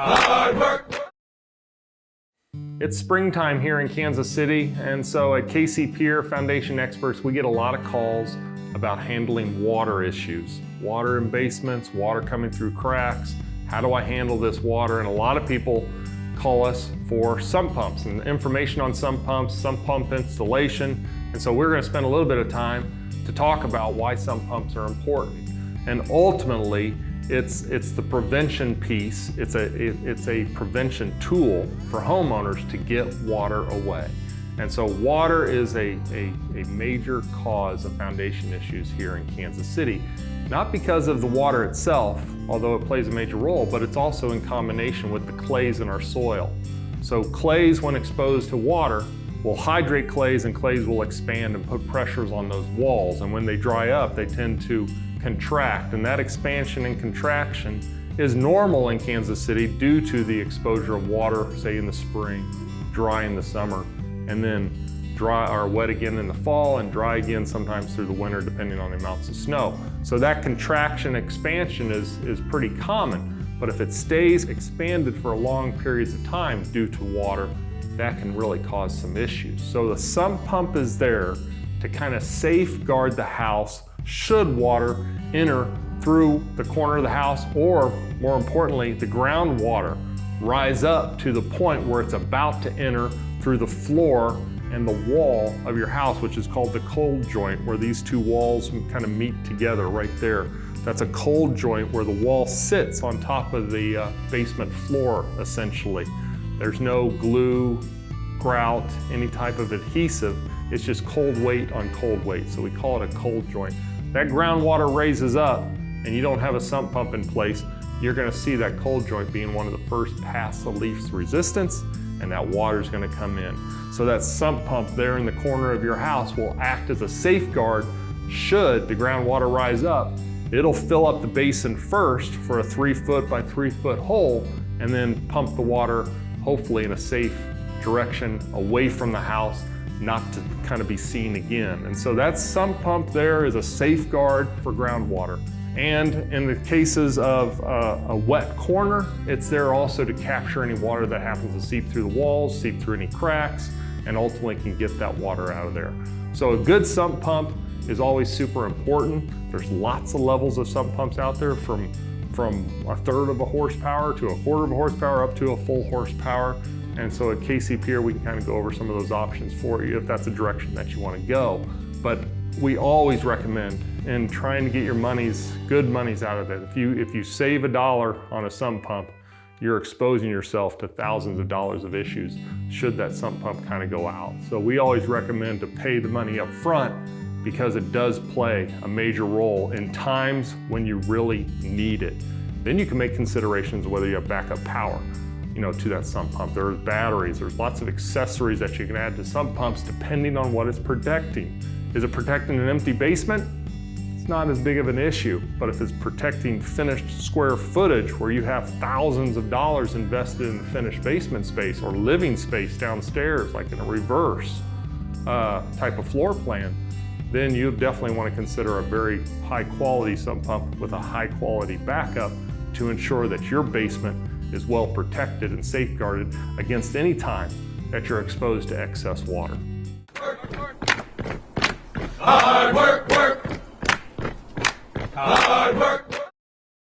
Hard work. It's springtime here in Kansas City, and so at Pier Foundation Experts, we get a lot of calls about handling water issues. Water in basements, water coming through cracks. How do I handle this water? And a lot of people call us for sump pumps and information on sump pump installation. And so we're going to spend a little bit of time to talk about why sump pumps are important. And ultimately, it's the prevention piece. It's a prevention tool for homeowners to get water away. And so water is a major cause of foundation issues here in Kansas City. Not because of the water itself, although it plays a major role, but it's also in combination with the clays in our soil. So clays, when exposed to water, will hydrate clays, and clays will expand and put pressures on those walls. And when they dry up, they tend to contract. And that expansion and contraction is normal in Kansas City due to the exposure of water, say in the spring, dry in the summer, and then dry or wet again in the fall and dry again sometimes through the winter depending on the amounts of snow. So that contraction expansion is pretty common, but if it stays expanded for long periods of time due to water, that can really cause some issues. So the sump pump is there to kind of safeguard the house should water enter through the corner of the house, or more importantly, the groundwater rise up to the point where it's about to enter through the floor and the wall of your house, which is called the cold joint, where these two walls kind of meet together right there. That's a cold joint where the wall sits on top of the basement floor, essentially. There's no glue, grout, any type of adhesive. It's just cold weight on cold weight, so we call it a cold joint. That groundwater raises up and you don't have a sump pump in place, you're gonna see that cold joint being one of the first past the leak's resistance, and that water's gonna come in. So that sump pump there in the corner of your house will act as a safeguard should the groundwater rise up. It'll fill up the basin first for a 3-foot by 3-foot hole, and then pump the water hopefully in a safe direction away from the house, not to kind of be seen again. And so that sump pump there is a safeguard for groundwater. And in the cases of a wet corner, it's there also to capture any water that happens to seep through the walls, seep through any cracks, and ultimately can get that water out of there. So a good sump pump is always super important. There's lots of levels of sump pumps out there, from 1/3 of a horsepower to 1/4 of a horsepower up to a full horsepower. And so at Pier, we can kind of go over some of those options for you if that's a direction that you want to go. But we always recommend in trying to get your good monies out of it. If you save $1 on a sump pump, you're exposing yourself to thousands of dollars of issues should that sump pump kind of go out. So we always recommend to pay the money up front, because it does play a major role in times when you really need it. Then you can make considerations whether you have backup power, to that sump pump. There's batteries, there's lots of accessories that you can add to sump pumps depending on what it's protecting. Is it protecting an empty basement? It's not as big of an issue, but if it's protecting finished square footage where you have thousands of dollars invested in the finished basement space or living space downstairs, like in a reverse type of floor plan, then you definitely want to consider a very high quality sump pump with a high quality backup to ensure that your basement is well protected and safeguarded against any time that you're exposed to excess water. Hard work, work. Hard work.